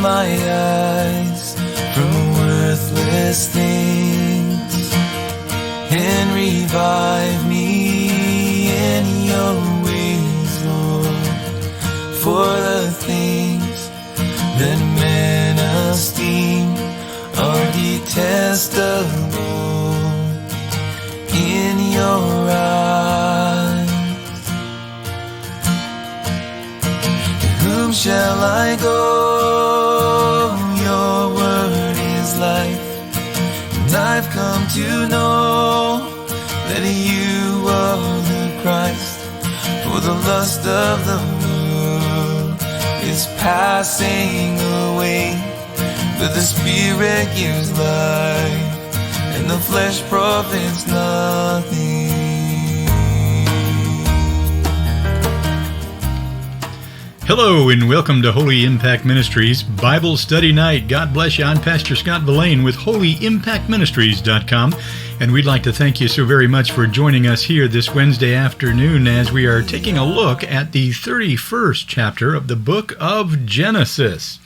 my eyes from worthless things, and revive me in your ways, Lord, for the things that men esteem are detestable in your eyes. To whom shall I go? Your word is life, and I've come to know that you are the Christ. For the lust of the world is passing away, but the Spirit gives life, and the flesh profits nothing. Hello and welcome to Holy Impact Ministries Bible Study Night. God bless you. I'm Pastor Scott Velain with HolyImpactMinistries.com, and we'd like to thank you so very much for joining us here this Wednesday afternoon as we are taking a look at the 31st chapter of the book of Genesis.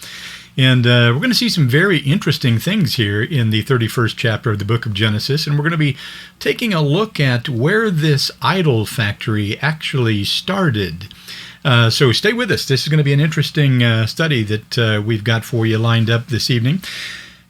And we're going to see some very interesting things here in the 31st chapter of the book of Genesis, and we're going to be taking a look at where this idol factory actually started. So stay with us. This is going to be an interesting study that we've got for you lined up this evening.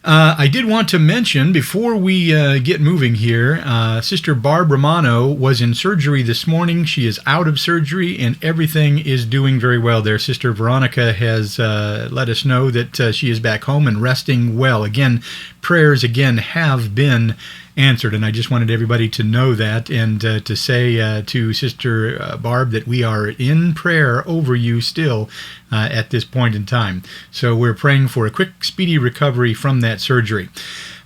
I did want to mention, before we get moving here, Sister Barb Romano was in surgery this morning. She is out of surgery, and everything is doing very well there. Sister Veronica has let us know that she is back home and resting well. Again, prayers have been answered, and I just wanted everybody to know that, and to say to Sister Barb that we are in prayer over you still at this point in time. So we're praying for a quick, speedy recovery from that surgery.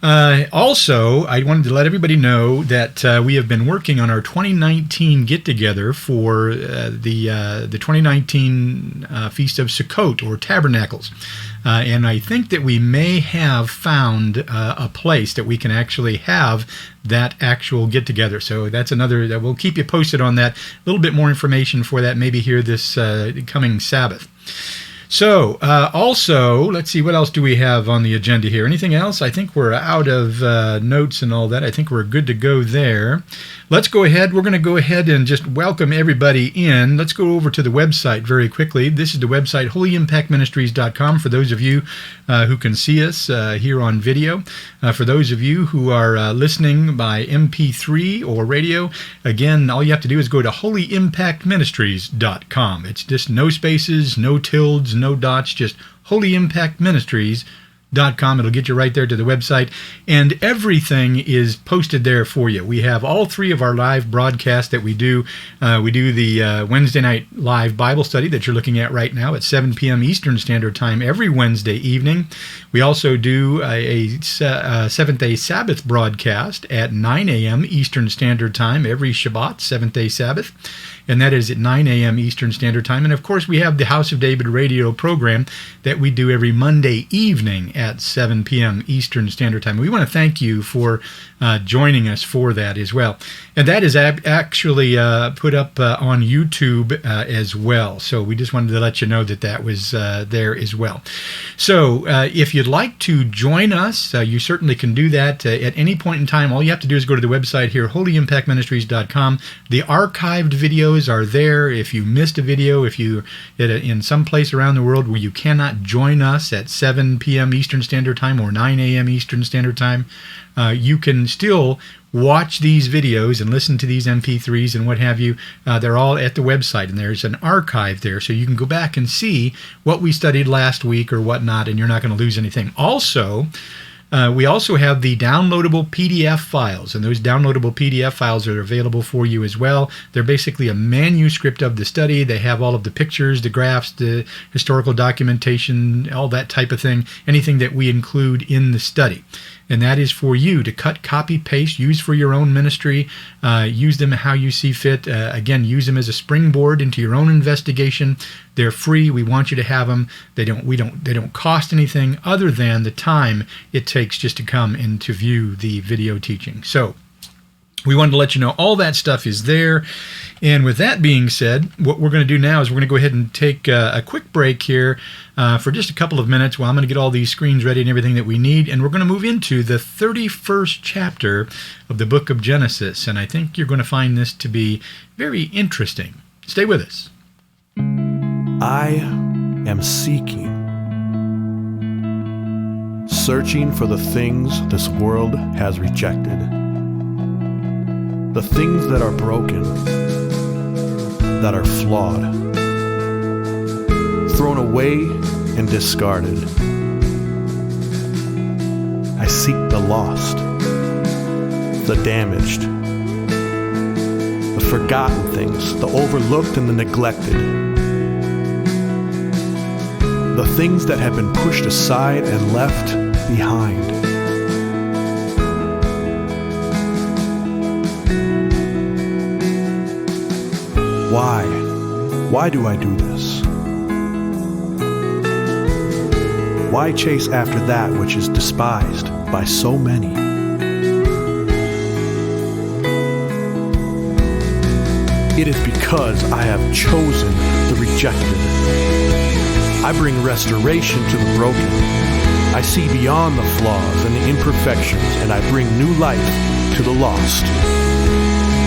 Also, I wanted to let everybody know that we have been working on our 2019 get-together for the 2019 Feast of Sukkot, or Tabernacles. And I think that we may have found a place that we can actually have that actual get-together. So that's another, that we'll keep you posted on that. A little bit more information for that maybe here this coming Sabbath. So, also, let's see, what else do we have on the agenda here? Anything else? I think we're out of notes and all that. I think we're good to go there. Let's go ahead. We're going to go ahead and just welcome everybody in. Let's go over to the website very quickly. This is the website, HolyImpactMinistries.com, for those of you who can see us here on video. For those of you who are listening by MP3 or radio, again, all you have to do is go to HolyImpactMinistries.com. It's just no spaces, no tildes, no dots, just HolyImpactMinistries.com. It'll get you right there to the website, and everything is posted there for you. We have all three of our live broadcasts that we do. We do the Wednesday night live Bible study that you're looking at right now at 7 p.m. Eastern Standard Time every Wednesday evening. We also do a Seventh-day Sabbath broadcast at 9 a.m. Eastern Standard Time every Shabbat, Seventh-day Sabbath, and that is at 9 a.m. Eastern Standard Time. And of course, we have the House of David radio program that we do every Monday evening at 7 p.m. Eastern Standard Time. We want to thank you for joining us for that as well. And that is actually put up on YouTube as well. So we just wanted to let you know that that was there as well. So if you'd like to join us, you certainly can do that at any point in time. All you have to do is go to the website here, HolyImpactMinistries.com. The archived videos are there. If you missed a video, if you're in some place around the world where you cannot join us at 7 p.m. Eastern Standard Time or 9 a.m. Eastern Standard Time, you can still watch these videos and listen to these MP3s and what have you. They're all at the website, and there's an archive there, so you can go back and see what we studied last week or whatnot, and you're not going to lose anything. Also, we also have the downloadable PDF files, and those downloadable PDF files are available for you as well. They're basically a manuscript of the study. They have all of the pictures, the graphs, the historical documentation, all that type of thing, anything that we include in the study. And that is for you to cut, copy, paste, use for your own ministry, use them how you see fit. Again, use them as a springboard into your own investigation. They're free. We want you to have them. They don't cost anything other than the time it takes just to come and to view the video teaching. So We wanted to let you know all that stuff is there. And with that being said, what we're going to do now is we're going to go ahead and take a quick break here for just a couple of minutes while I'm going to get all these screens ready and everything that we need. And we're going to move into the 31st chapter of the book of Genesis. And I think you're going to find this to be very interesting. Stay with us. I am seeking, searching for the things this world has rejected. The things that are broken, that are flawed, thrown away and discarded. I seek the lost, the damaged, the forgotten things, the overlooked and the neglected, the things that have been pushed aside and left behind. Why? Why do I do this? Why chase after that which is despised by so many? It is because I have chosen the rejected. I bring restoration to the broken. I see beyond the flaws and the imperfections, and I bring new life to the lost.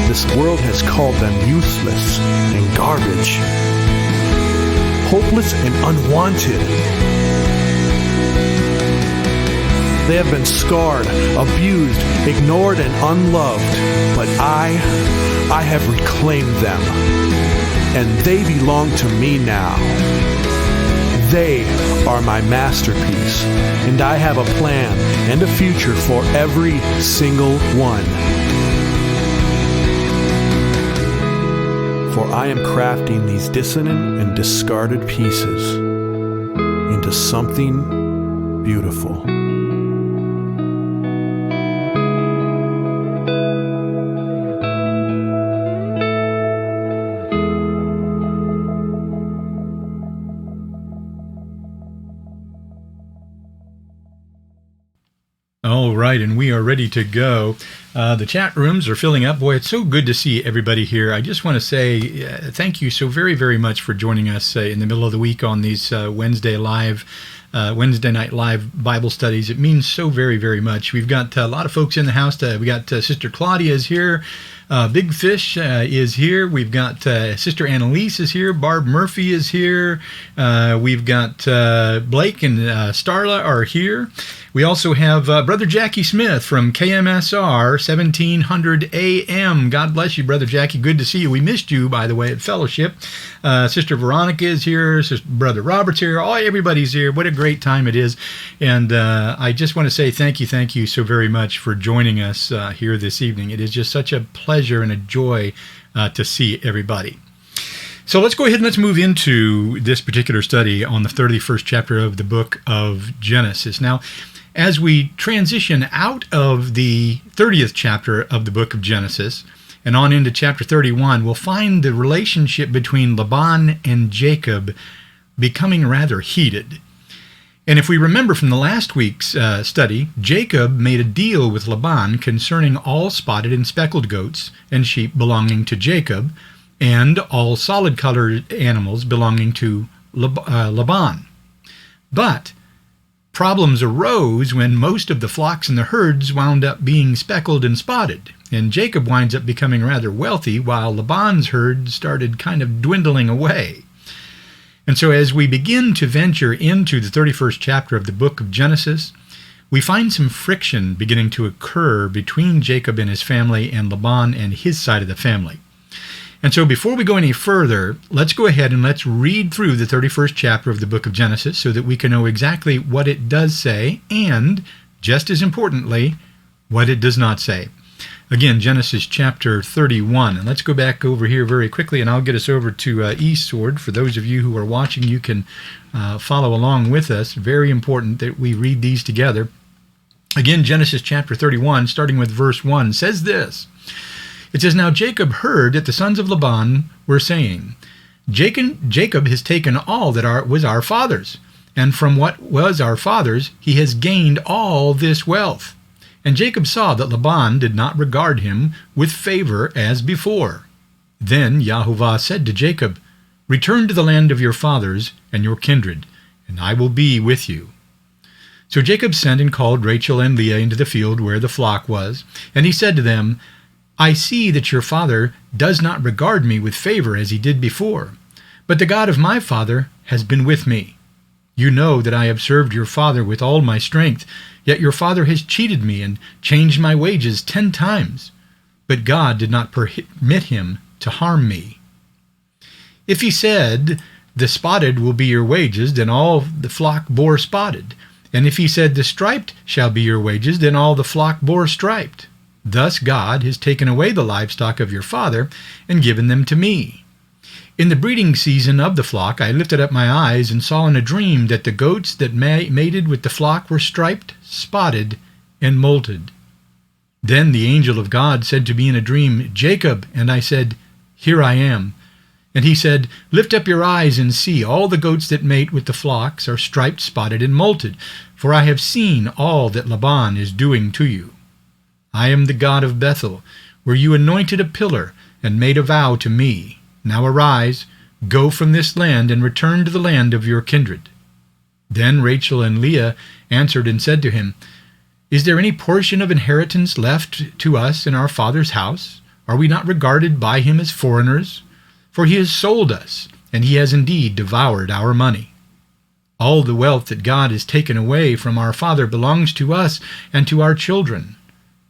This world has called them useless and garbage, hopeless and unwanted. They have been scarred, abused, ignored, and unloved, but I have reclaimed them, and they belong to me now. They are my masterpiece, and I have a plan and a future for every single one. For I am crafting these dissonant and discarded pieces into something beautiful. All right, and we are ready to go. The chat rooms are filling up. Boy, it's so good to see everybody here. I just want to say thank you so very, very much for joining us in the middle of the week on these Wednesday night live Bible studies. It means so very, very much. We've got a lot of folks in the house. We got Sister Claudia is here. Big Fish is here. We've got Sister Annalise is here. Barb Murphy is here. We've got Blake and Starla are here. We also have Brother Jackie Smith from KMSR 1700 AM. God bless you, Brother Jackie. Good to see you. We missed you, by the way, at Fellowship. Sister Veronica is here. Brother Robert's here. Everybody's here. What a great time it is. And I just want to say thank you so very much for joining us here this evening. It is just such a pleasure and a joy to see everybody. So let's go ahead and let's move into this particular study on the 31st chapter of the book of Genesis. Now, as we transition out of the 30th chapter of the book of Genesis and on into chapter 31, we'll find the relationship between Laban and Jacob becoming rather heated. And if we remember from the last week's study, Jacob made a deal with Laban concerning all spotted and speckled goats and sheep belonging to Jacob, and all solid-colored animals belonging to Laban. But problems arose when most of the flocks and the herds wound up being speckled and spotted, and Jacob winds up becoming rather wealthy while Laban's herd started kind of dwindling away. And so as we begin to venture into the 31st chapter of the book of Genesis, we find some friction beginning to occur between Jacob and his family and Laban and his side of the family. And so before we go any further, let's go ahead and let's read through the 31st chapter of the book of Genesis so that we can know exactly what it does say and, just as importantly, what it does not say. Again, Genesis chapter 31. And let's go back over here very quickly, and I'll get us over to eSword. For those of you who are watching, you can follow along with us. Very important that we read these together. Again, Genesis chapter 31, starting with verse 1, says this. It says, Now Jacob heard that the sons of Laban were saying, Jacob has taken all that was our father's, and from what was our father's he has gained all this wealth. And Jacob saw that Laban did not regard him with favor as before. Then Yahovah said to Jacob, Return to the land of your fathers and your kindred, and I will be with you. So Jacob sent and called Rachel and Leah into the field where the flock was, and he said to them, I see that your father does not regard me with favor as he did before, but the God of my father has been with me. You know that I have served your father with all my strength, yet your father has cheated me and changed my wages 10 times. But God did not permit him to harm me. If he said, The spotted will be your wages, then all the flock bore spotted. And if he said, The striped shall be your wages, then all the flock bore striped. Thus God has taken away the livestock of your father and given them to me. In the breeding season of the flock I lifted up my eyes and saw in a dream that the goats that mated with the flock were striped, spotted, and molted. Then the angel of God said to me in a dream, Jacob, and I said, Here I am. And he said, Lift up your eyes and see, all the goats that mate with the flocks are striped, spotted, and molted, for I have seen all that Laban is doing to you. I am the God of Bethel, where you anointed a pillar and made a vow to me. Now arise, go from this land, and return to the land of your kindred. Then Rachel and Leah answered and said to him, Is there any portion of inheritance left to us in our father's house? Are we not regarded by him as foreigners? For he has sold us, and he has indeed devoured our money. All the wealth that God has taken away from our father belongs to us and to our children.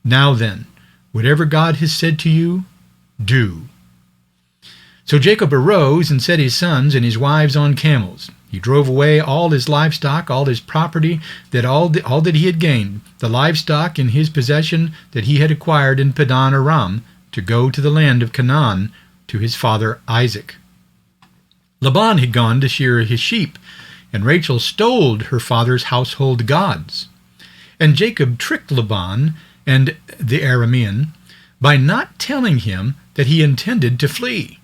Now then, whatever God has said to you, do. So Jacob arose and set his sons and his wives on camels. He drove away all his livestock, all his property, all that he had gained, the livestock in his possession that he had acquired in Padan Aram, to go to the land of Canaan to his father Isaac. Laban had gone to shear his sheep, and Rachel stole her father's household gods. And Jacob tricked Laban and the Aramean by not telling him that he intended to flee.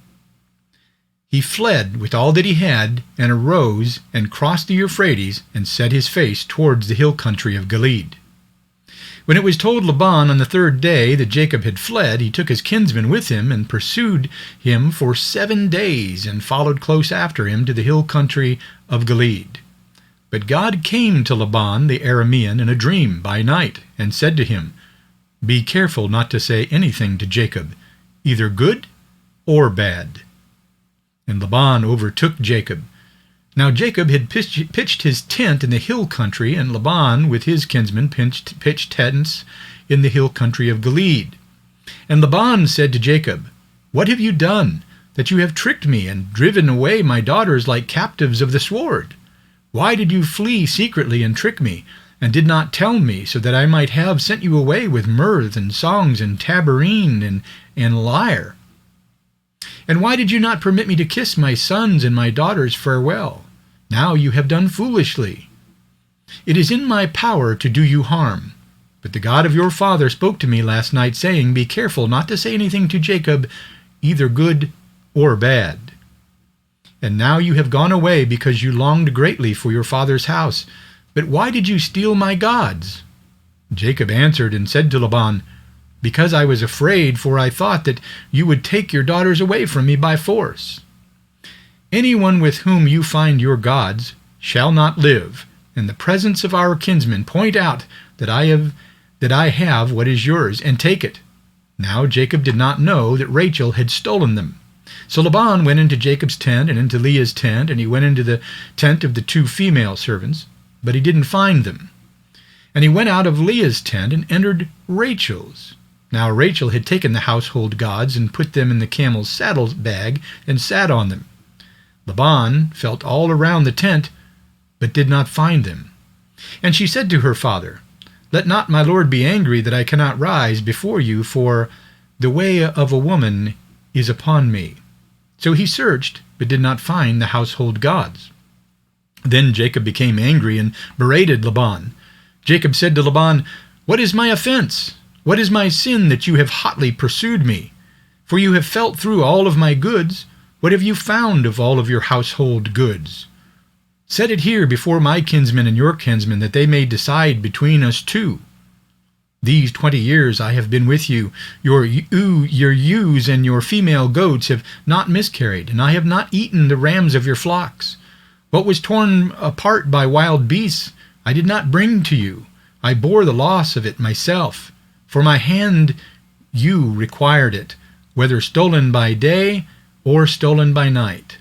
He fled with all that he had, and arose and crossed the Euphrates, and set his face towards the hill country of Gilead. When it was told Laban on the 3rd day that Jacob had fled, he took his kinsmen with him, and pursued him for 7 days, and followed close after him to the hill country of Gilead. But God came to Laban the Aramean in a dream by night, and said to him, Be careful not to say anything to Jacob, either good or bad. And Laban overtook Jacob. Now Jacob had pitched his tent in the hill country, and Laban with his kinsmen pitched tents in the hill country of Gilead. And Laban said to Jacob, What have you done, that you have tricked me and driven away my daughters like captives of the sword? Why did you flee secretly and trick me, and did not tell me, so that I might have sent you away with mirth and songs and tabourine and lyre? And why did you not permit me to kiss my sons and my daughters farewell? Now you have done foolishly. It is in my power to do you harm. But the God of your father spoke to me last night, saying, Be careful not to say anything to Jacob, either good or bad. And now you have gone away because you longed greatly for your father's house. But why did you steal my gods? Jacob answered and said to Laban, Because I was afraid, for I thought that you would take your daughters away from me by force. Anyone with whom you find your gods shall not live. In the presence of our kinsmen, point out that I have what is yours, and take it. Now Jacob did not know that Rachel had stolen them. So Laban went into Jacob's tent and into Leah's tent, and he went into the tent of the 2 female servants, but he didn't find them. And he went out of Leah's tent and entered Rachel's. Now Rachel had taken the household gods and put them in the camel's saddle bag and sat on them. Laban felt all around the tent, but did not find them. And she said to her father, Let not my lord be angry that I cannot rise before you, for the way of a woman is upon me. So he searched, but did not find the household gods. Then Jacob became angry and berated Laban. Jacob said to Laban, What is my offense? What is my sin that you have hotly pursued me? For you have felt through all of my goods. What have you found of all of your household goods? Set it here before my kinsmen and your kinsmen, that they may decide between us 2. These 20 years I have been with you. Your ewes and your female goats have not miscarried, and I have not eaten the rams of your flocks. What was torn apart by wild beasts I did not bring to you. I bore the loss of it myself. For my hand you required it, whether stolen by day or stolen by night.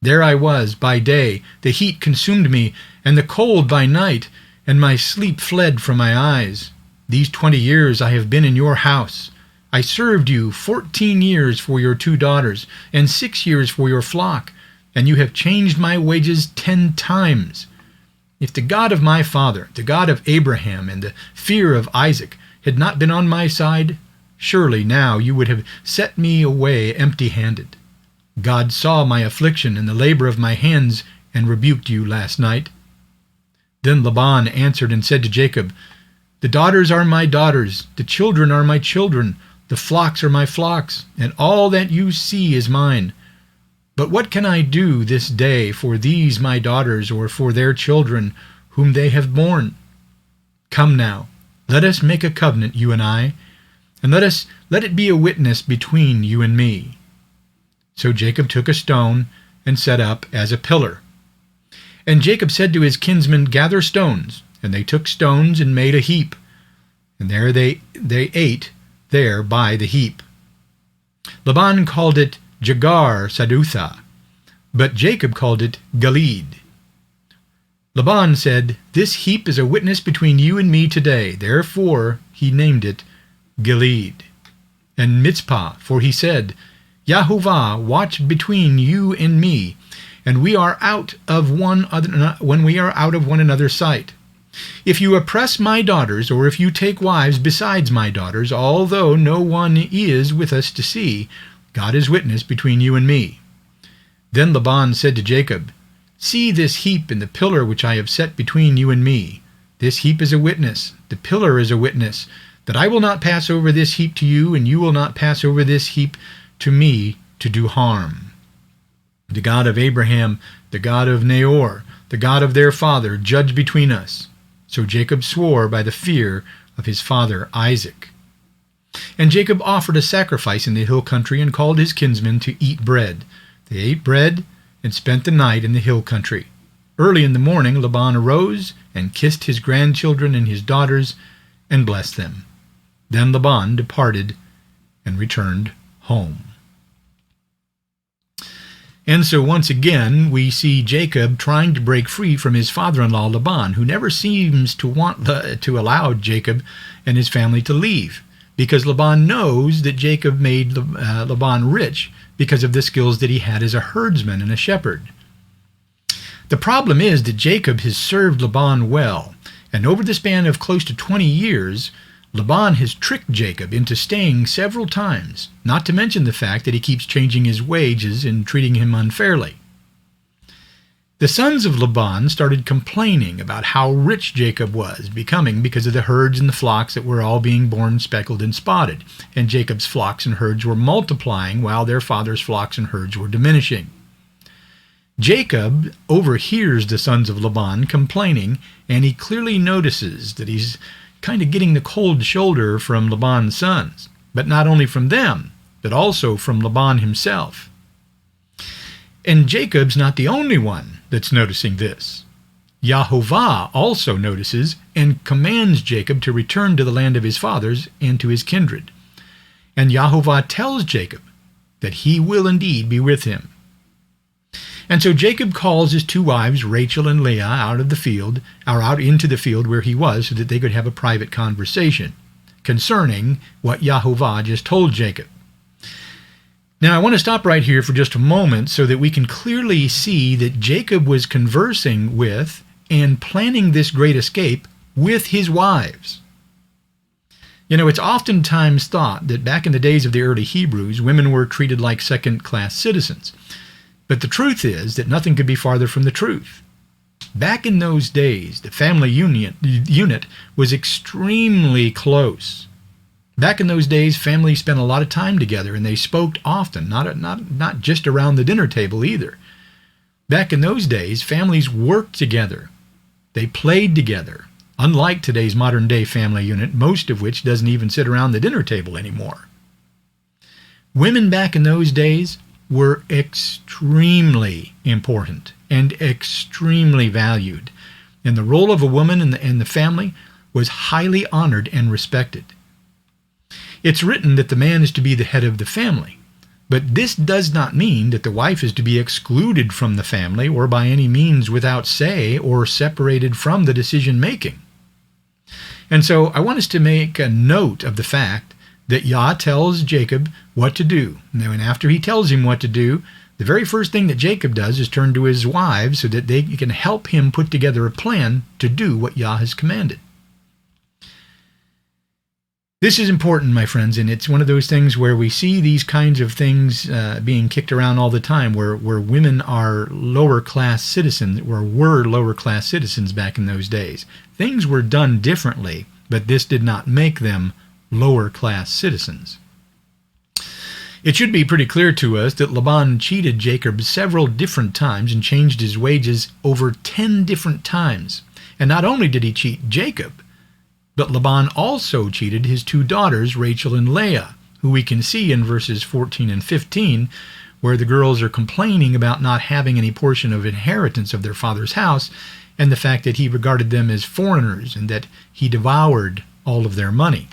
There I was by day, the heat consumed me, and the cold by night, and my sleep fled from my eyes. These 20 years I have been in your house. I served you 14 years for your 2 daughters, and 6 years for your flock, and you have changed my wages 10 times. If the God of my father, the God of Abraham, and the fear of Isaac had not been on my side, surely now you would have set me away empty-handed. God saw my affliction and the labor of my hands, and rebuked you last night. Then Laban answered and said to Jacob, The daughters are my daughters, the children are my children, the flocks are my flocks, and all that you see is mine. But what can I do this day for these my daughters, or for their children, whom they have borne? Come now, let us make a covenant, you and I, and let it be a witness between you and me. So Jacob took a stone and set up as a pillar. And Jacob said to his kinsmen, Gather stones. And they took stones and made a heap. And there they ate there by the heap. Laban called it Jagar Sadutha, but Jacob called it Gilead. Laban said, This heap is a witness between you and me today. Therefore he named it Gilead. And Mitzpah, for he said, Yahovah, watch between you and me, and we are out of one another's sight. If you oppress my daughters, or if you take wives besides my daughters, although no one is with us to see, God is witness between you and me. Then Laban said to Jacob, See this heap and the pillar which I have set between you and me. This heap is a witness, the pillar is a witness, that I will not pass over this heap to you, and you will not pass over this heap to me to do harm. The God of Abraham, the God of Nahor, the God of their father, judge between us. So Jacob swore by the fear of his father Isaac. And Jacob offered a sacrifice in the hill country, and called his kinsmen to eat bread. They ate bread and spent the night in the hill country. Early in the morning Laban arose and kissed his grandchildren and his daughters, and blessed them. Then Laban departed and returned home. And so once again, we see Jacob trying to break free from his father-in-law Laban, who never seems to want to allow Jacob and his family to leave, because Laban knows that Jacob made Laban rich because of the skills that he had as a herdsman and a shepherd. The problem is that Jacob has served Laban well, and over the span of close to 20 years, Laban has tricked Jacob into staying several times, not to mention the fact that he keeps changing his wages and treating him unfairly. The sons of Laban started complaining about how rich Jacob was becoming because of the herds and the flocks that were all being born speckled and spotted, and Jacob's flocks and herds were multiplying while their father's flocks and herds were diminishing. Jacob overhears the sons of Laban complaining, and he clearly notices that he's kind of getting the cold shoulder from Laban's sons, but not only from them, but also from Laban himself. And Jacob's not the only one that's noticing this. Yahovah also notices and commands Jacob to return to the land of his fathers and to his kindred. And Yahovah tells Jacob that he will indeed be with him. And so Jacob calls his 2 wives, Rachel and Leah, out into the field where he was, so that they could have a private conversation concerning what Yahovah just told Jacob. Now I want to stop right here for just a moment so that we can clearly see that Jacob was conversing with and planning this great escape with his wives. You know, it's oftentimes thought that back in the days of the early Hebrews, women were treated like second-class citizens. But the truth is that nothing could be farther from the truth. Back in those days, the family unit was extremely close. Back in those days, families spent a lot of time together, and they spoke often, not just around the dinner table either. Back in those days, families worked together. They played together. unlike today's modern-day family unit, most of which doesn't even sit around the dinner table anymore. Women back in those days were extremely important and extremely valued, and the role of a woman in the family was highly honored and respected. It's written that the man is to be the head of the family, but this does not mean that the wife is to be excluded from the family or by any means without say or separated from the decision-making. And so I want us to make a note of the fact that Yah tells Jacob what to do. And after he tells him what to do, the very first thing that Jacob does is turn to his wives so that they can help him put together a plan to do what Yah has commanded. This is important, my friends, and it's one of those things where we see these kinds of things being kicked around all the time, where women are lower-class citizens, or were lower-class citizens back in those days. Things were done differently, but this did not make them lower-class citizens. It should be pretty clear to us that Laban cheated Jacob several different times and changed his wages over 10 different times. And not only did he cheat Jacob, but Laban also cheated his two daughters, Rachel and Leah, who we can see in verses 14 and 15, where the girls are complaining about not having any portion of inheritance of their father's house, and the fact that he regarded them as foreigners and that he devoured all of their money.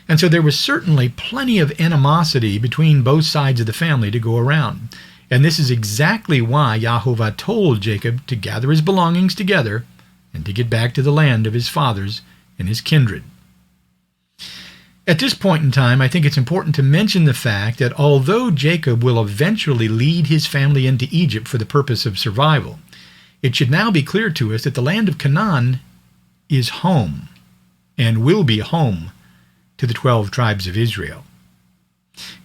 And so there was certainly plenty of animosity between both sides of the family to go around. And this is exactly why Yahovah told Jacob to gather his belongings together and to get back to the land of his fathers and his kindred. At this point in time, I think it's important to mention the fact that although Jacob will eventually lead his family into Egypt for the purpose of survival, it should now be clear to us that the land of Canaan is home and will be home to the 12 tribes of Israel.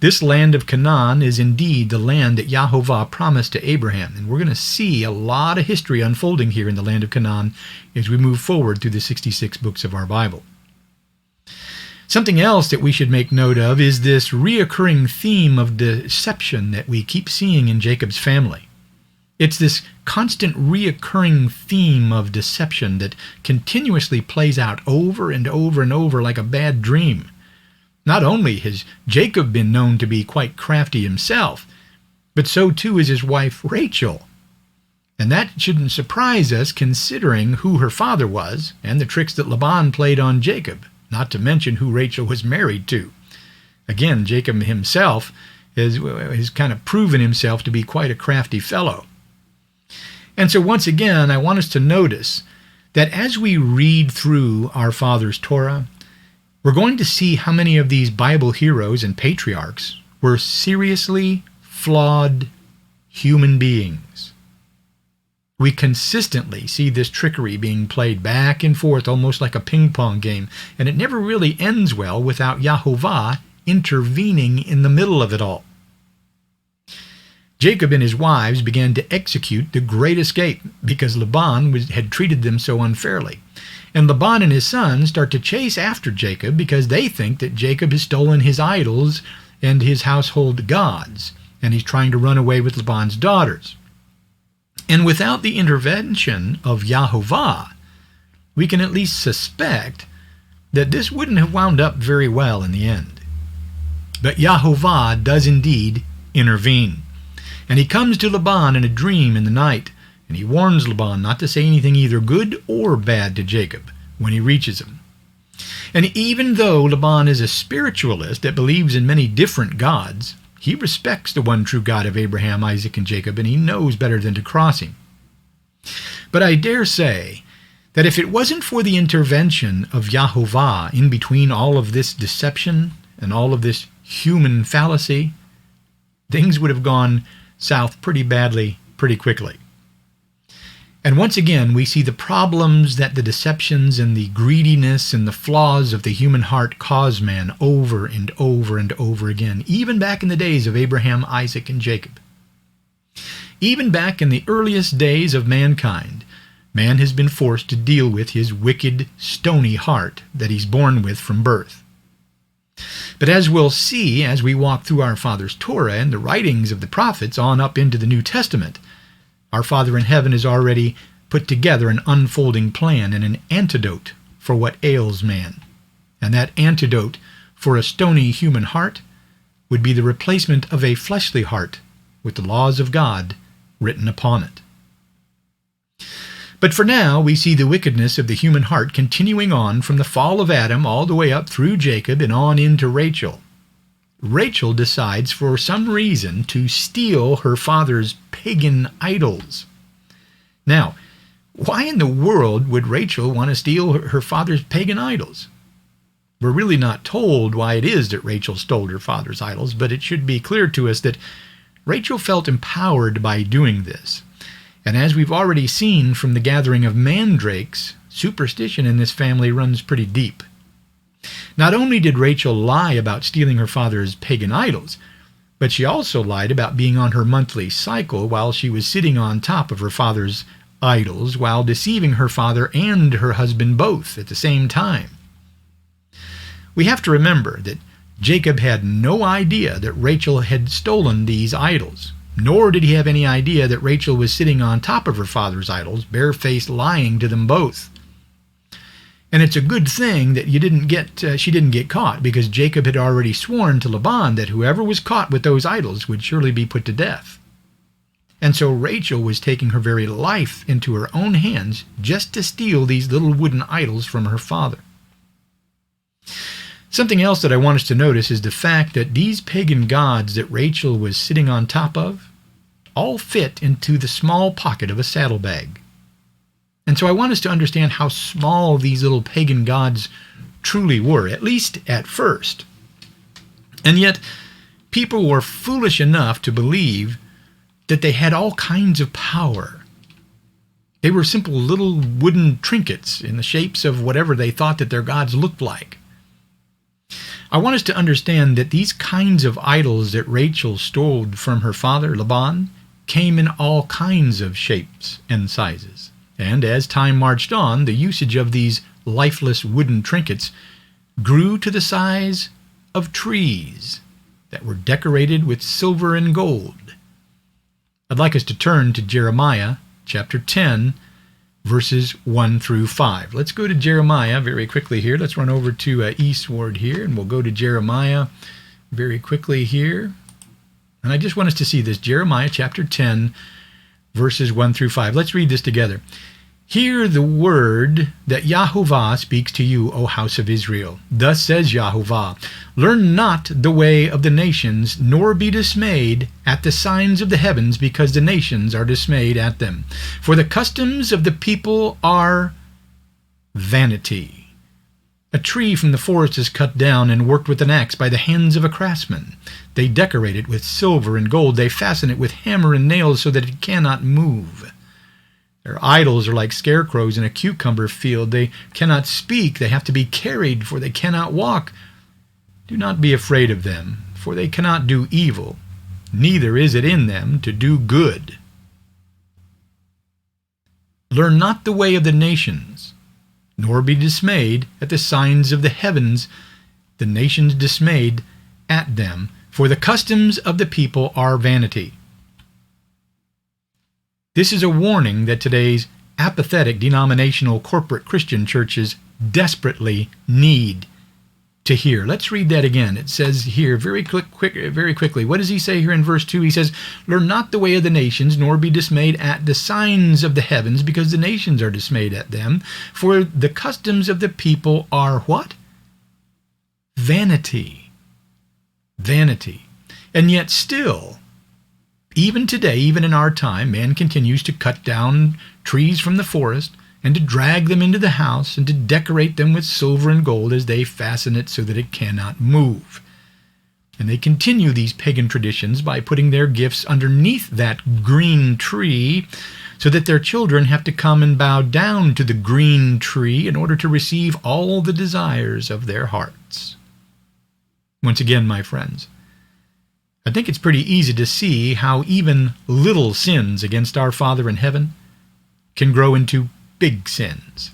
This land of Canaan is indeed the land that Yahovah promised to Abraham, and we're going to see a lot of history unfolding here in the land of Canaan as we move forward through the 66 books of our Bible. Something else that we should make note of is this reoccurring theme of deception that we keep seeing in Jacob's family. It's this constant reoccurring theme of deception that continuously plays out over and over and over like a bad dream. Not only has Jacob been known to be quite crafty himself, but so too is his wife Rachel. And that shouldn't surprise us considering who her father was and the tricks that Laban played on Jacob, not to mention who Rachel was married to. Again, Jacob himself has kind of proven himself to be quite a crafty fellow. And so once again, I want us to notice that as we read through our Father's Torah, we're going to see how many of these Bible heroes and patriarchs were seriously flawed human beings. We consistently see this trickery being played back and forth almost like a ping-pong game, and it never really ends well without Yahovah intervening in the middle of it all. Jacob and his wives began to execute the great escape because Laban had treated them so unfairly. And Laban and his sons start to chase after Jacob because they think that Jacob has stolen his idols and his household gods, and he's trying to run away with Laban's daughters. And without the intervention of Yahovah, we can at least suspect that this wouldn't have wound up very well in the end. But Yahovah does indeed intervene. And he comes to Laban in a dream in the night, and he warns Laban not to say anything either good or bad to Jacob when he reaches him. And even though Laban is a spiritualist that believes in many different gods, he respects the one true God of Abraham, Isaac, and Jacob, and he knows better than to cross him. But I dare say that if it wasn't for the intervention of Yahovah in between all of this deception and all of this human fallacy, things would have gone south pretty badly, pretty quickly. And once again, we see the problems that the deceptions and the greediness and the flaws of the human heart cause man over and over and over again, even back in the days of Abraham, Isaac, and Jacob. Even back in the earliest days of mankind, man has been forced to deal with his wicked, stony heart that he's born with from birth. But as we'll see as we walk through our Father's Torah and the writings of the prophets on up into the New Testament, our Father in heaven has already put together an unfolding plan and an antidote for what ails man. And that antidote for a stony human heart would be the replacement of a fleshly heart with the laws of God written upon it. But for now, we see the wickedness of the human heart continuing on from the fall of Adam all the way up through Jacob and on into Rachel. Rachel decides for some reason to steal her father's pagan idols. Now, why in the world would Rachel want to steal her father's pagan idols? We're really not told why it is that Rachel stole her father's idols, but it should be clear to us that Rachel felt empowered by doing this. And as we've already seen from the gathering of mandrakes, superstition in this family runs pretty deep. Not only did Rachel lie about stealing her father's pagan idols, but she also lied about being on her monthly cycle while she was sitting on top of her father's idols while deceiving her father and her husband both at the same time. We have to remember that Jacob had no idea that Rachel had stolen these idols, nor did he have any idea that Rachel was sitting on top of her father's idols, barefaced lying to them both. And it's a good thing that she didn't get caught, because Jacob had already sworn to Laban that whoever was caught with those idols would surely be put to death. And so Rachel was taking her very life into her own hands just to steal these little wooden idols from her father. Something else that I want us to notice is the fact that these pagan gods that Rachel was sitting on top of all fit into the small pocket of a saddlebag. And so I want us to understand how small these little pagan gods truly were, at least at first. And yet, people were foolish enough to believe that they had all kinds of power. They were simple little wooden trinkets in the shapes of whatever they thought that their gods looked like. I want us to understand that these kinds of idols that Rachel stole from her father, Laban, came in all kinds of shapes and sizes. And as time marched on, the usage of these lifeless wooden trinkets grew to the size of trees that were decorated with silver and gold. I'd like us to turn to Jeremiah chapter 10, verses 1 through 5. Let's go to Jeremiah very quickly here. Let's run over to eastward here, and we'll go to Jeremiah very quickly here. And I just want us to see this, Jeremiah chapter 10, verses 1 through 5. Let's read this together. Hear the word that Yahovah speaks to you, O house of Israel. Thus says Yahovah, learn not the way of the nations, nor be dismayed at the signs of the heavens, because the nations are dismayed at them. For the customs of the people are vanity. A tree from the forest is cut down and worked with an axe by the hands of a craftsman. They decorate it with silver and gold. They fasten it with hammer and nails so that it cannot move. Their idols are like scarecrows in a cucumber field. They cannot speak. They have to be carried, for they cannot walk. Do not be afraid of them, for they cannot do evil. Neither is it in them to do good. Learn not the way of the nations, nor be dismayed at the signs of the heavens, the nations dismayed at them. For the customs of the people are vanity. This is a warning that today's apathetic denominational corporate Christian churches desperately need to hear. Let's read that again. It says here very quickly. What does he say here in verse 2? He says, learn not the way of the nations, nor be dismayed at the signs of the heavens, because the nations are dismayed at them. For the customs of the people are what? Vanity. Vanity. And yet still, even today, even in our time, man continues to cut down trees from the forest and to drag them into the house and to decorate them with silver and gold as they fasten it so that it cannot move. And they continue these pagan traditions by putting their gifts underneath that green tree so that their children have to come and bow down to the green tree in order to receive all the desires of their hearts. Once again, my friends, I think it's pretty easy to see how even little sins against our Father in heaven can grow into big sins.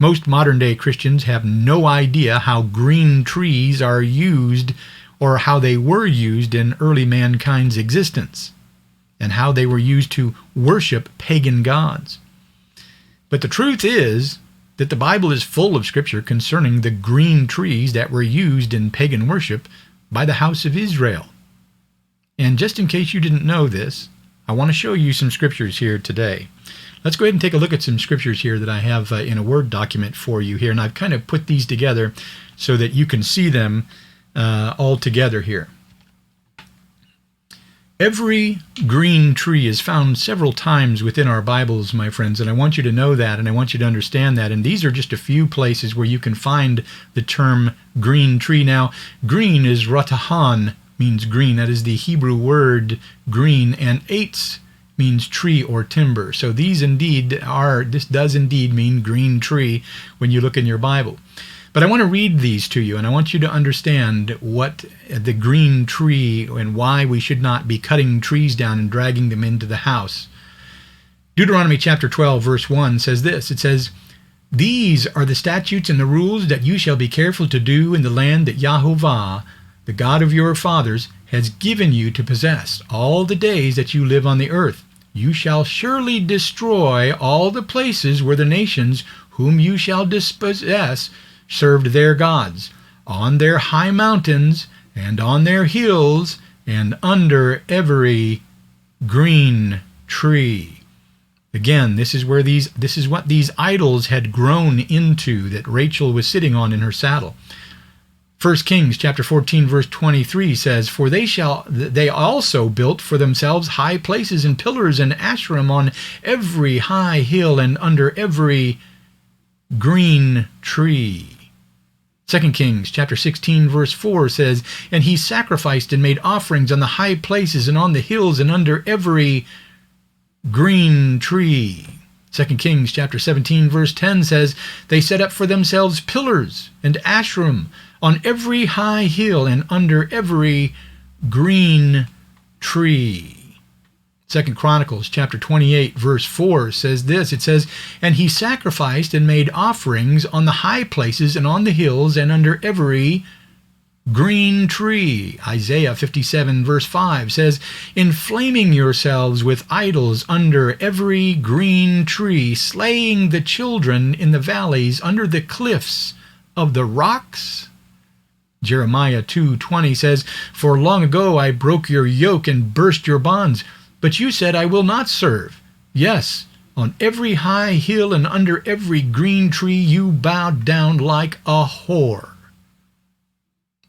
Most modern-day Christians have no idea how green trees are used or how they were used in early mankind's existence. and how they were used to worship pagan gods. But the truth is that the Bible is full of scripture concerning the green trees that were used in pagan worship by the house of Israel. And just in case you didn't know this, I want to show you some scriptures here today. Let's go ahead and take a look at some scriptures here that I have in a Word document for you here. And I've kind of put these together so that you can see them all together here. Every green tree is found several times within our Bibles, my friends, and I want you to know that, and I want you to understand that. And these are just a few places where you can find the term green tree. Now, green is ratahan, means green. That is the Hebrew word green, and eitz means tree or timber. So this does indeed mean green tree when you look in your Bible. But I want to read these to you, and I want you to understand what the green tree and why we should not be cutting trees down and dragging them into the house. Deuteronomy chapter 12, verse 1 says this. It says, "These are the statutes and the rules that you shall be careful to do in the land that Yahovah, the God of your fathers, has given you to possess all the days that you live on the earth. You shall surely destroy all the places where the nations whom you shall dispossess served their gods, on their high mountains and on their hills and under every green tree." Again, this is what these idols had grown into that Rachel was sitting on in her saddle. 1 Kings chapter 14 verse 23 says, "For they also built for themselves high places and pillars and Asherim on every high hill and under every green tree." 2 Kings chapter 16 verse 4 says, "And he sacrificed and made offerings on the high places and on the hills and under every green tree." 2 Kings chapter 17 verse 10 says, "They set up for themselves pillars and Asherim on every high hill and under every green tree." 2 Chronicles chapter 28 verse 4 says this. It says, "And he sacrificed and made offerings on the high places and on the hills and under every green tree." Isaiah 57 verse 5 says, "Inflaming yourselves with idols under every green tree, slaying the children in the valleys under the cliffs of the rocks." Jeremiah 2:20 says, "For long ago I broke your yoke and burst your bonds, but you said, I will not serve. Yes, on every high hill and under every green tree you bowed down like a whore."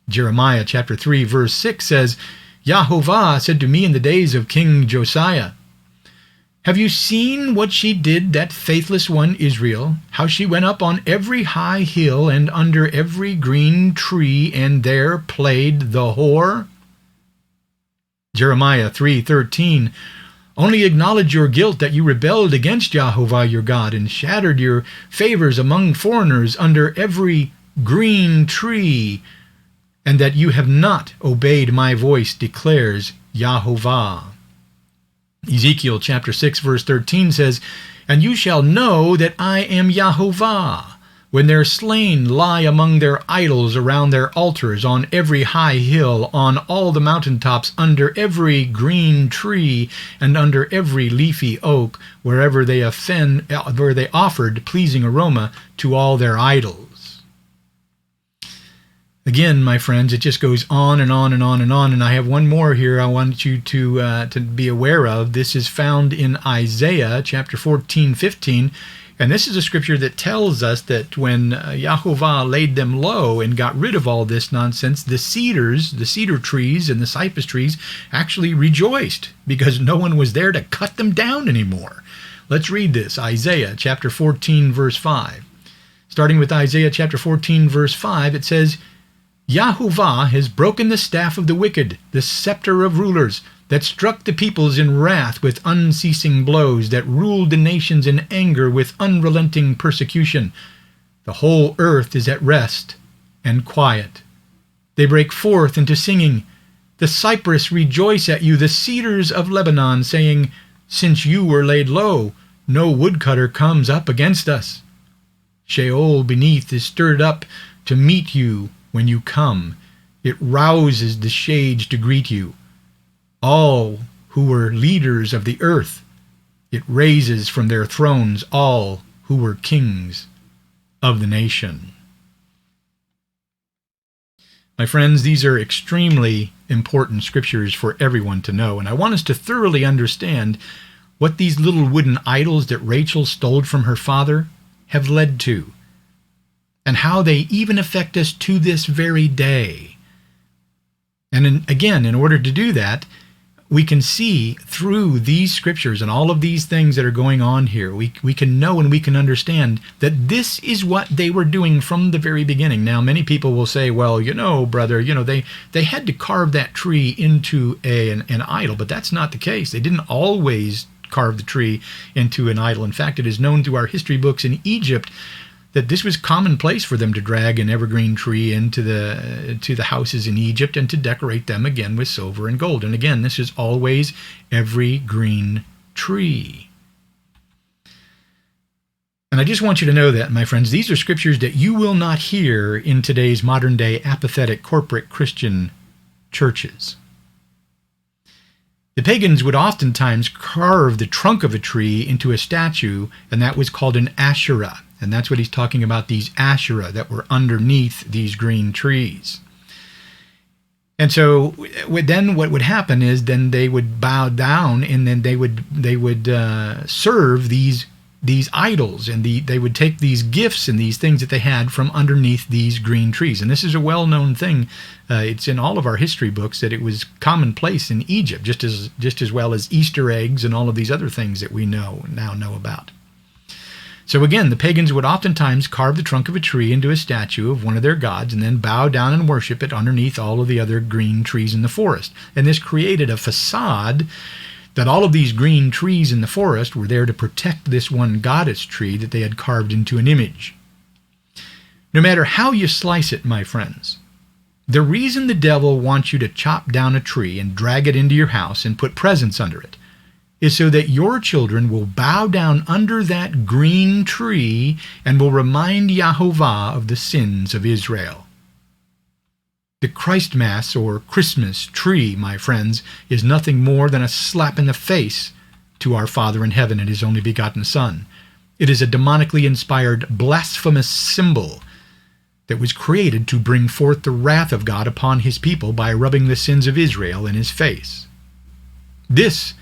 Jeremiah chapter 3 verse 6 says, "Yahovah said to me in the days of King Josiah, have you seen what she did, that faithless one Israel, how she went up on every high hill and under every green tree and there played the whore?" Jeremiah 3:13, "Only acknowledge your guilt that you rebelled against Yahovah your God and shattered your favors among foreigners under every green tree, and that you have not obeyed my voice, declares Yahovah." Ezekiel chapter 6 verse 13 says, "And you shall know that I am Yahovah, when their slain lie among their idols around their altars, on every high hill, on all the mountaintops, under every green tree, and under every leafy oak, wherever they offered pleasing aroma to all their idols." Again, my friends, it just goes on and on and on and on. And I have one more here I want you to be aware of. This is found in Isaiah chapter 14:15. And this is a scripture that tells us that when Yahovah laid them low and got rid of all this nonsense, the cedar trees and the cypress trees actually rejoiced because no one was there to cut them down anymore. Let's read this, Isaiah chapter 14 verse 5. Starting with Isaiah chapter 14 verse 5, it says, "Yahovah has broken the staff of the wicked, the scepter of rulers, that struck the peoples in wrath with unceasing blows, that ruled the nations in anger with unrelenting persecution. The whole earth is at rest and quiet. They break forth into singing. The cypress rejoice at you, the cedars of Lebanon, saying, since you were laid low, no woodcutter comes up against us. Sheol beneath is stirred up to meet you when you come. It rouses the shades to greet you. All who were leaders of the earth. It raises from their thrones all who were kings of the nation. My friends, these are extremely important scriptures for everyone to know, and I want us to thoroughly understand what these little wooden idols that Rachel stole from her father have led to, and how they even affect us to this very day. And again, in order to do that, we can see through these scriptures and all of these things that are going on here, we can know and we can understand that this is what they were doing from the very beginning. Now, many people will say, well, brother, they had to carve that tree into an idol, but that's not the case. They didn't always carve the tree into an idol. In fact, it is known through our history books in Egypt that this was commonplace for them to drag an evergreen tree into the houses in Egypt and to decorate them again with silver and gold. And again, this is always every green tree. And I just want you to know that, my friends, these are scriptures that you will not hear in today's modern-day apathetic corporate Christian churches. The pagans would oftentimes carve the trunk of a tree into a statue, and that was called an Asherah. And that's what he's talking about, these Asherah that were underneath these green trees. And so then what would happen is then they would bow down, and then they would serve these idols, and they would take these gifts and these things that they had from underneath these green trees. And this is a well-known thing. It's in all of our history books that it was commonplace in Egypt, just as well as Easter eggs and all of these other things that we now know about. So again, the pagans would oftentimes carve the trunk of a tree into a statue of one of their gods and then bow down and worship it underneath all of the other green trees in the forest. And this created a facade that all of these green trees in the forest were there to protect this one goddess tree that they had carved into an image. No matter how you slice it, my friends, the reason the devil wants you to chop down a tree and drag it into your house and put presents under it is so that your children will bow down under that green tree and will remind Yahovah of the sins of Israel. The Christ Mass or Christmas tree, my friends, is nothing more than a slap in the face to our Father in heaven and his only begotten Son. It is a demonically inspired, blasphemous symbol that was created to bring forth the wrath of God upon his people by rubbing the sins of Israel in his face. This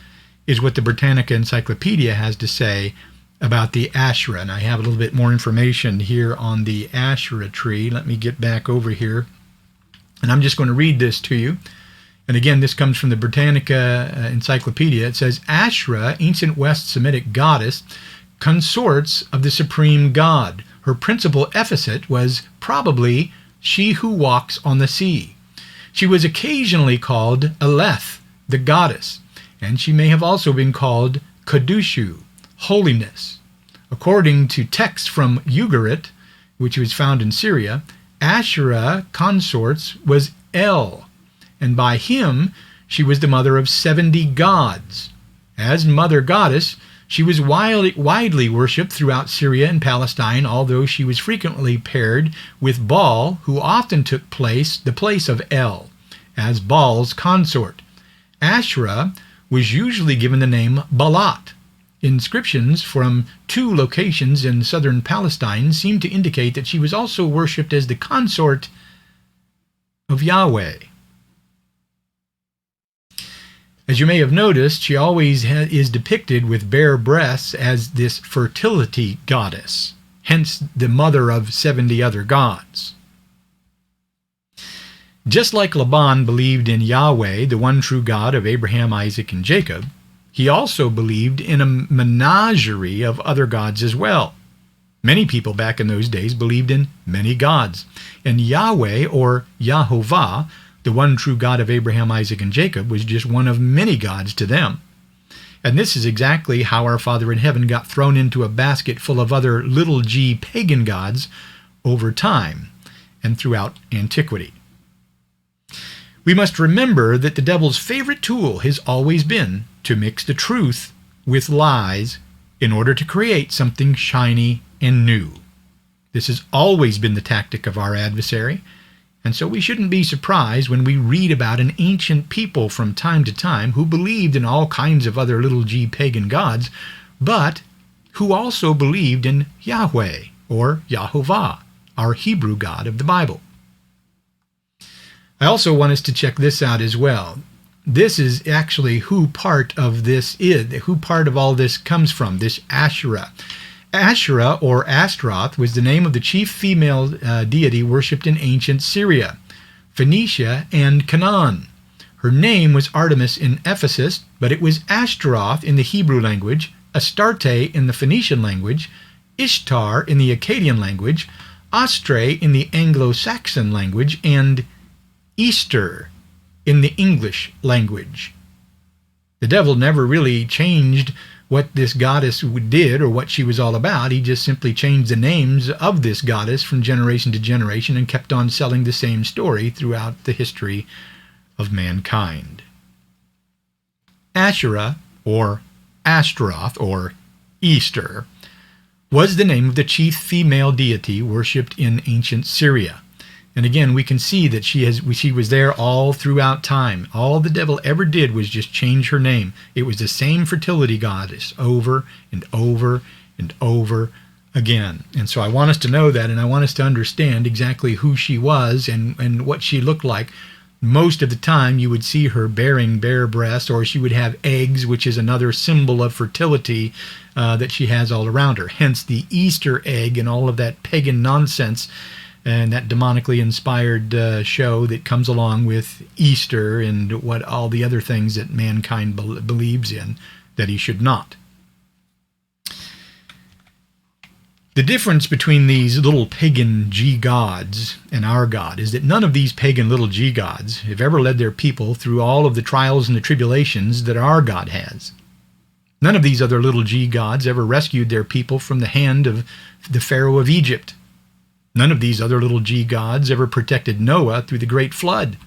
is what the Britannica Encyclopedia has to say about the Asherah. And I have a little bit more information here on the Asherah tree. Let me get back over here. And I'm just going to read this to you. And again, this comes from the Britannica Encyclopedia. It says, Asherah, ancient West Semitic goddess, consorts of the supreme god. Her principal epithet was probably she who walks on the sea. She was occasionally called Eleth, the goddess, and she may have also been called Kadushu, holiness. According to texts from Ugarit, which was found in Syria, Asherah consorts was El, and by him she was the mother of 70 gods. As mother goddess, she was widely worshipped throughout Syria and Palestine, although she was frequently paired with Baal, who often took the place of El, as Baal's consort. Asherah was usually given the name Balat. Inscriptions from 2 locations in southern Palestine seem to indicate that she was also worshipped as the consort of Yahweh. As you may have noticed, she always is depicted with bare breasts as this fertility goddess, hence the mother of 70 other gods. Just like Laban believed in Yahweh, the one true God of Abraham, Isaac, and Jacob, he also believed in a menagerie of other gods as well. Many people back in those days believed in many gods, and Yahweh, or Yahovah, the one true God of Abraham, Isaac, and Jacob, was just one of many gods to them. And this is exactly how our Father in heaven got thrown into a basket full of other little g pagan gods over time and throughout antiquity. We must remember that the devil's favorite tool has always been to mix the truth with lies in order to create something shiny and new. This has always been the tactic of our adversary, And so we shouldn't be surprised when we read about an ancient people from time to time who believed in all kinds of other little g pagan gods, but who also believed in Yahweh, or Yahovah, our Hebrew God of the Bible. I also want us to check this out as well. This is actually who part of all this comes from, this Asherah. Asherah, or Astaroth, was the name of the chief female deity worshipped in ancient Syria, Phoenicia, and Canaan. Her name was Artemis in Ephesus, but it was Ashtaroth in the Hebrew language, Astarte in the Phoenician language, Ishtar in the Akkadian language, Astre in the Anglo-Saxon language, and Easter in the English language. The devil never really changed what this goddess did or what she was all about. He just simply changed the names of this goddess from generation to generation and kept on selling the same story throughout the history of mankind. Asherah, or Astaroth, or Easter, was the name of the chief female deity worshipped in ancient Syria. And again, we can see that she was there all throughout time. All the devil ever did was just change her name. It was the same fertility goddess over and over and over again. And so I want us to know that, and I want us to understand exactly who she was and what she looked like. Most of the time, you would see her bearing bare breasts, or she would have eggs, which is another symbol of fertility that she has all around her. Hence the Easter egg and all of that pagan nonsense and that demonically inspired show that comes along with Easter and what all the other things that mankind believes in that he should not. The difference between these little pagan G-gods and our God is that none of these pagan little G-gods have ever led their people through all of the trials and the tribulations that our God has. None of these other little G-gods ever rescued their people from the hand of the Pharaoh of Egypt. None of these other little G-gods ever protected Noah through the great flood.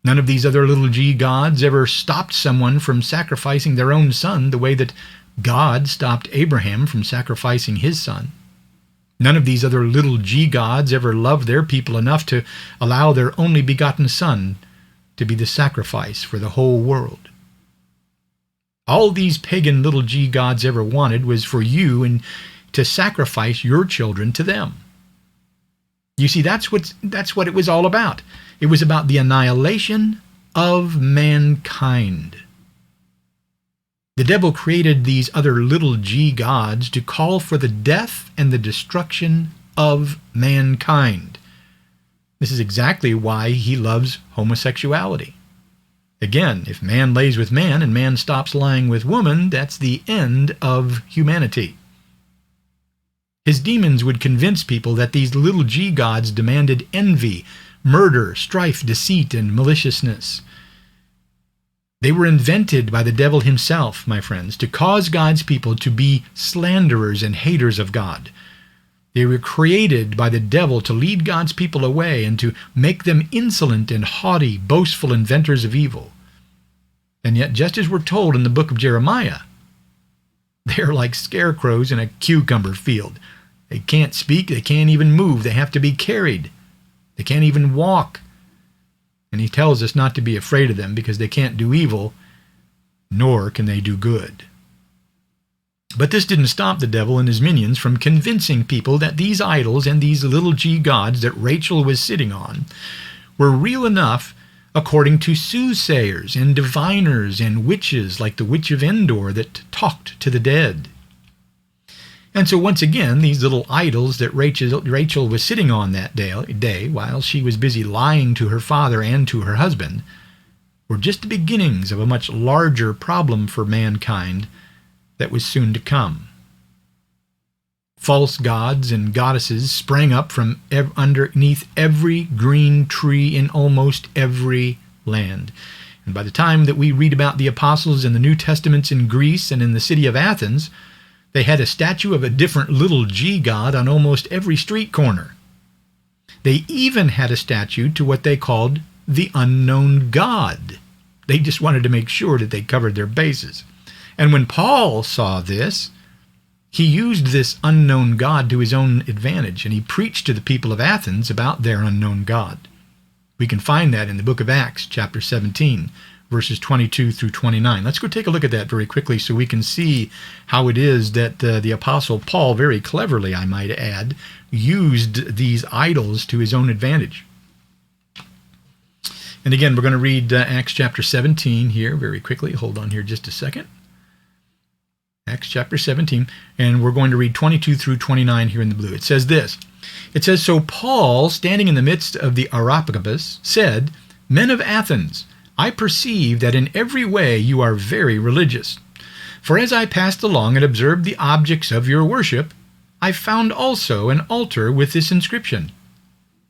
None of these other little G-gods ever stopped someone from sacrificing their own son the way that God stopped Abraham from sacrificing his son. None of these other little G-gods ever loved their people enough to allow their only begotten son to be the sacrifice for the whole world. All these pagan little G-gods ever wanted was for you and to sacrifice your children to them. You see, that's what it was all about. It was about the annihilation of mankind. The devil created these other little g gods to call for the death and the destruction of mankind. This is exactly why he loves homosexuality. Again, if man lays with man and man stops lying with woman, that's the end of humanity. His demons would convince people that these little g gods demanded envy, murder, strife, deceit, and maliciousness. They were invented by the devil himself, my friends, to cause God's people to be slanderers and haters of God. They were created by the devil to lead God's people away and to make them insolent and haughty, boastful inventors of evil. And yet, just as we're told in the book of Jeremiah, they are like scarecrows in a cucumber field. They can't speak, they can't even move, they have to be carried. They can't even walk. And he tells us not to be afraid of them because they can't do evil, nor can they do good. But this didn't stop the devil and his minions from convincing people that these idols and these little g gods that Rachel was sitting on were real enough according to soothsayers and diviners and witches like the witch of Endor that talked to the dead. And so once again, these little idols that Rachel was sitting on that day while she was busy lying to her father and to her husband were just the beginnings of a much larger problem for mankind that was soon to come. False gods and goddesses sprang up from underneath every green tree in almost every land. And by the time that we read about the apostles in the New Testaments in Greece and in the city of Athens, they had a statue of a different little g god on almost every street corner. They even had a statue to what they called the unknown God. They just wanted to make sure that they covered their bases. And when Paul saw this, he used this unknown God to his own advantage, and he preached to the people of Athens about their unknown God. We can find that in the book of Acts, chapter 17, verses 22 through 29. Let's go take a look at that very quickly so we can see how it is that the Apostle Paul, very cleverly, I might add, used these idols to his own advantage. And again, we're going to read Acts chapter 17 here very quickly. Hold on here just a second. Acts chapter 17, and we're going to read 22 through 29 here in the blue. It says this. It says, "So Paul, standing in the midst of the Areopagus, said, 'Men of Athens, I perceive that in every way you are very religious. For as I passed along and observed the objects of your worship, I found also an altar with this inscription,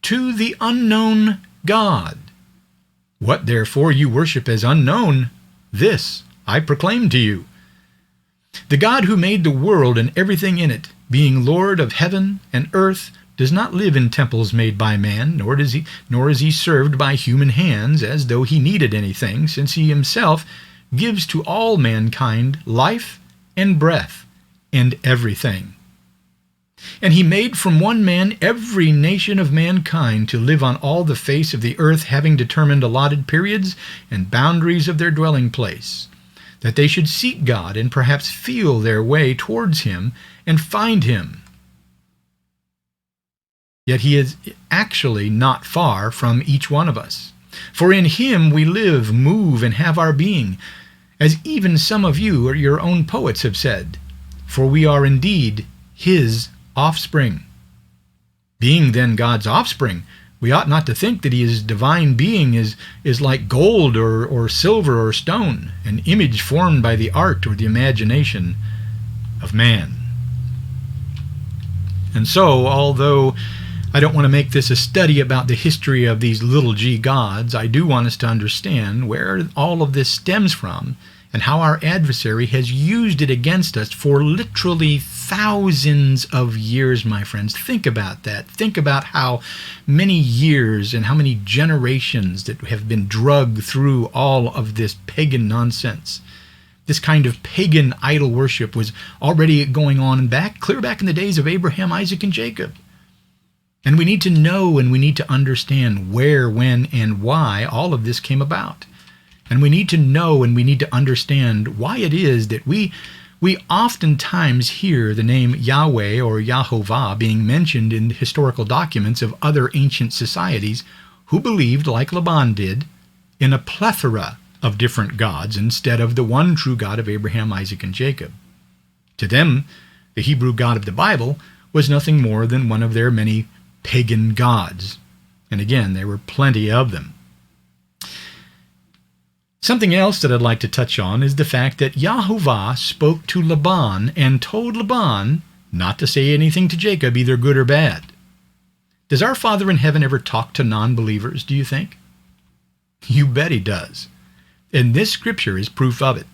To the unknown God. What therefore you worship as unknown, this I proclaim to you. The God who made the world and everything in it, being Lord of heaven and earth, does not live in temples made by man, nor is he served by human hands as though he needed anything, since he himself gives to all mankind life and breath and everything. And he made from one man every nation of mankind to live on all the face of the earth, having determined allotted periods and boundaries of their dwelling place, that they should seek God and perhaps feel their way towards him and find him. Yet he is actually not far from each one of us. For in him we live, move, and have our being, as even some of you or your own poets have said, for we are indeed his offspring. Being then God's offspring, we ought not to think that his divine being is like gold or silver or stone, an image formed by the art or the imagination of man. And so, although I don't want to make this a study about the history of these little g gods, I do want us to understand where all of this stems from and how our adversary has used it against us for literally thousands of years, my friends. Think about that. Think about how many years and how many generations that have been drugged through all of this pagan nonsense. This kind of pagan idol worship was already going on clear back in the days of Abraham, Isaac, and Jacob. And we need to know and we need to understand where, when, and why all of this came about. And we need to know and we need to understand why it is that we oftentimes hear the name Yahweh or Yahovah being mentioned in historical documents of other ancient societies who believed, like Laban did, in a plethora of different gods instead of the one true God of Abraham, Isaac, and Jacob. To them, the Hebrew God of the Bible was nothing more than one of their many pagan gods. And again, there were plenty of them. Something else that I'd like to touch on is the fact that Yahovah spoke to Laban and told Laban not to say anything to Jacob, either good or bad. Does our Father in heaven ever talk to non-believers, do you think? You bet he does. And this scripture is proof of it.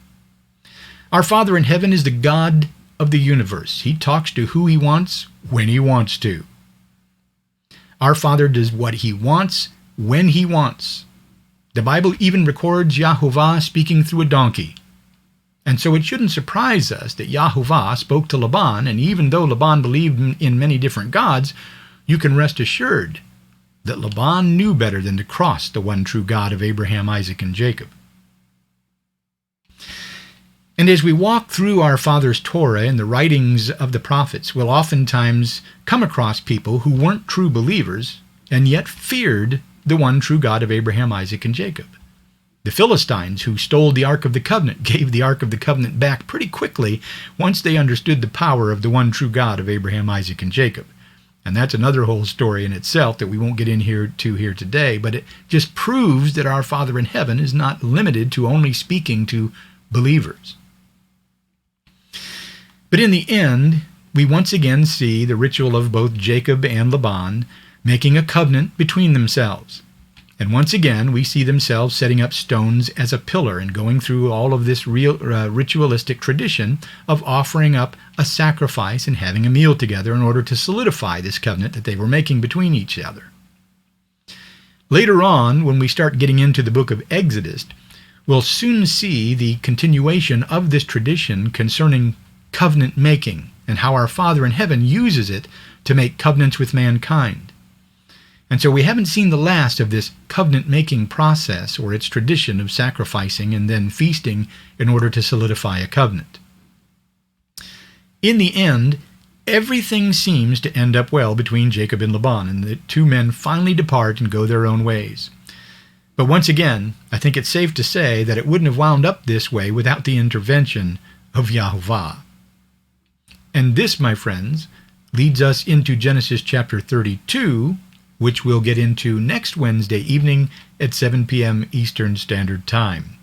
Our Father in heaven is the God of the universe. He talks to who he wants, when he wants to. Our Father does what he wants, when he wants. The Bible even records Yahovah speaking through a donkey. And so it shouldn't surprise us that Yahovah spoke to Laban, and even though Laban believed in many different gods, you can rest assured that Laban knew better than to cross the one true God of Abraham, Isaac, and Jacob. And as we walk through our Father's Torah and the writings of the prophets, we'll oftentimes come across people who weren't true believers and yet feared the one true God of Abraham, Isaac, and Jacob. The Philistines, who stole the Ark of the Covenant, gave the Ark of the Covenant back pretty quickly once they understood the power of the one true God of Abraham, Isaac, and Jacob. And that's another whole story in itself that we won't get in here today, but it just proves that our Father in heaven is not limited to only speaking to believers. But in the end, we once again see the ritual of both Jacob and Laban making a covenant between themselves. And once again, we see themselves setting up stones as a pillar and going through all of this ritualistic tradition of offering up a sacrifice and having a meal together in order to solidify this covenant that they were making between each other. Later on, when we start getting into the book of Exodus, we'll soon see the continuation of this tradition concerning covenant making and how our Father in heaven uses it to make covenants with mankind. And so we haven't seen the last of this covenant-making process or its tradition of sacrificing and then feasting in order to solidify a covenant. In the end, everything seems to end up well between Jacob and Laban, and the two men finally depart and go their own ways. But once again, I think it's safe to say that it wouldn't have wound up this way without the intervention of Yahovah. And this, my friends, leads us into Genesis chapter 32, which we'll get into next Wednesday evening at 7 p.m. Eastern Standard Time.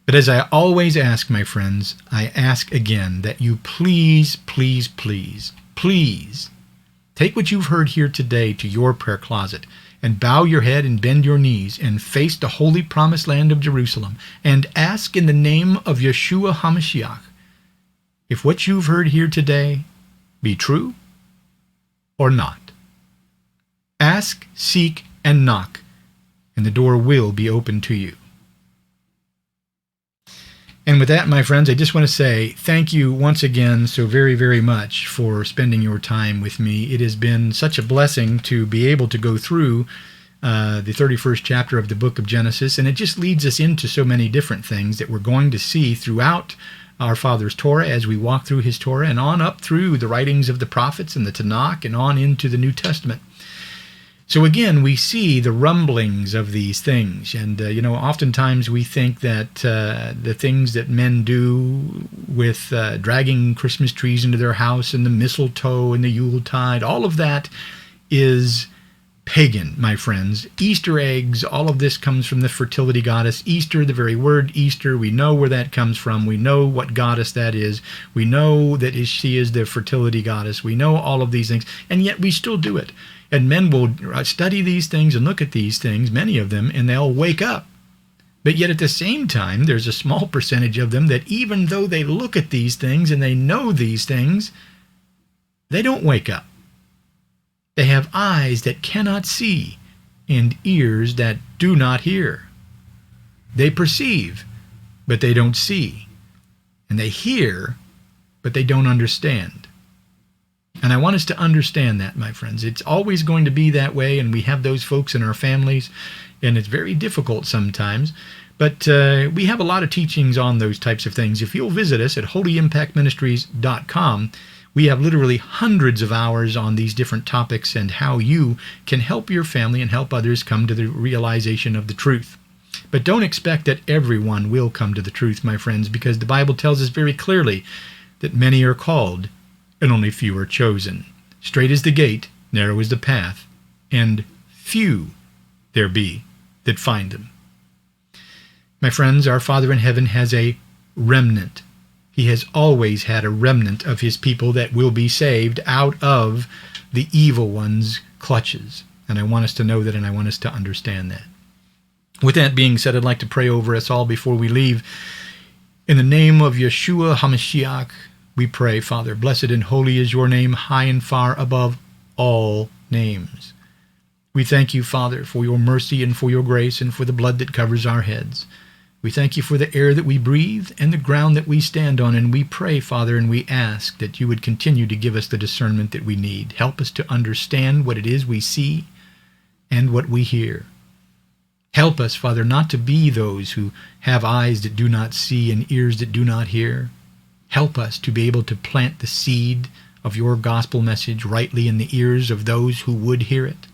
But as I always ask, my friends, I ask again that you please, please, please, please take what you've heard here today to your prayer closet and bow your head and bend your knees and face the holy promised land of Jerusalem and ask in the name of Yeshua HaMashiach if what you've heard here today be true or not. Ask, seek, and knock, and the door will be open to you. And with that, my friends, I just want to say thank you once again so very, very much for spending your time with me. It has been such a blessing to be able to go through the 31st chapter of the book of Genesis, and it just leads us into so many different things that we're going to see throughout our Father's Torah as we walk through his Torah and on up through the writings of the prophets and the Tanakh and on into the New Testament. So again, we see the rumblings of these things, and oftentimes we think that the things that men do with dragging Christmas trees into their house and the mistletoe and the Yuletide, all of that is pagan, my friends. Easter eggs, all of this comes from the fertility goddess Easter, the very word Easter. We know where that comes from. We know what goddess that is. We know that she is the fertility goddess. We know all of these things, and yet we still do it. And men will study these things and look at these things, many of them, and they'll wake up. But yet at the same time, there's a small percentage of them that even though they look at these things and they know these things, they don't wake up. They have eyes that cannot see and ears that do not hear. They perceive, but they don't see. And they hear, but they don't understand. And I want us to understand that, my friends. It's always going to be that way, and we have those folks in our families, and it's very difficult sometimes. But we have a lot of teachings on those types of things. If you'll visit us at holyimpactministries.com, we have literally hundreds of hours on these different topics and how you can help your family and help others come to the realization of the truth. But don't expect that everyone will come to the truth, my friends, because the Bible tells us very clearly that many are called and only few are chosen. Straight is the gate, narrow is the path, and few there be that find them. My friends, our Father in heaven has a remnant. He has always had a remnant of his people that will be saved out of the evil one's clutches. And I want us to know that, and I want us to understand that. With that being said, I'd like to pray over us all before we leave. In the name of Yeshua HaMashiach, we pray, Father, blessed and holy is your name, high and far above all names. We thank you, Father, for your mercy and for your grace and for the blood that covers our heads. We thank you for the air that we breathe and the ground that we stand on, and we pray, Father, and we ask that you would continue to give us the discernment that we need. Help us to understand what it is we see and what we hear. Help us, Father, not to be those who have eyes that do not see and ears that do not hear. Help us to be able to plant the seed of your gospel message rightly in the ears of those who would hear it.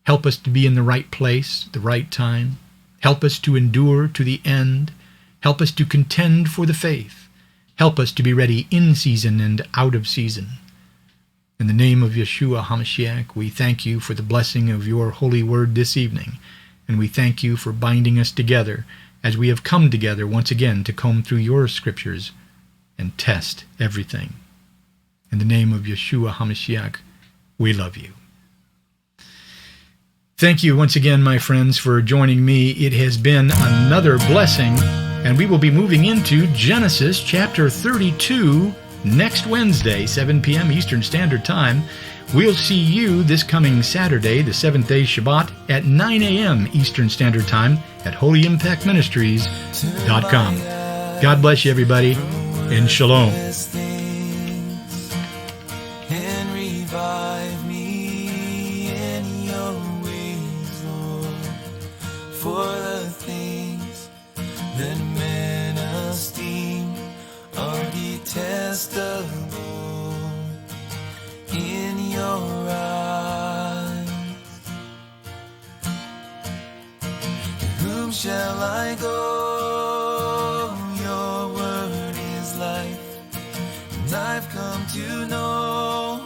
Help us to be in the right place, the right time. Help us to endure to the end. Help us to contend for the faith. Help us to be ready in season and out of season. In the name of Yeshua HaMashiach, we thank you for the blessing of your holy word this evening, and we thank you for binding us together as we have come together once again to comb through your scriptures and test everything. In the name of Yeshua HaMashiach, we love you. Thank you once again, my friends, for joining me. It has been another blessing, and we will be moving into Genesis chapter 32 next Wednesday, 7 p.m. Eastern Standard Time. We'll see you this coming Saturday, the 7th day Shabbat, at 9 a.m. Eastern Standard Time at holyimpactministries.com. God bless you, everybody. And shalom. And revive me in your shall I go? Your word is life. And I've come to know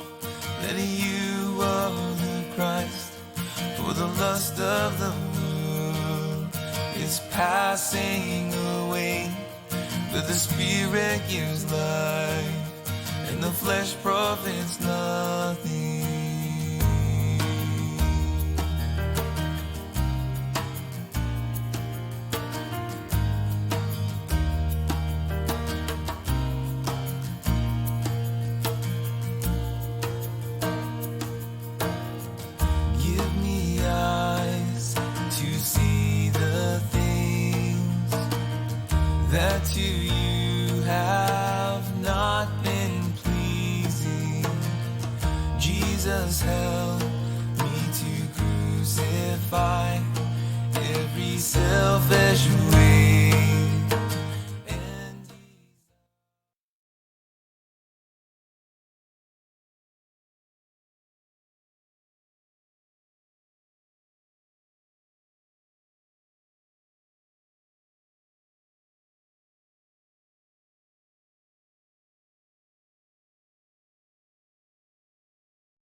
that you are the Christ. For the lust of the world is passing away, but the Spirit gives life, and the flesh profits nothing. Give me eyes to see the things that to you have not been pleasing. Jesus, help me to crucify every selfish way.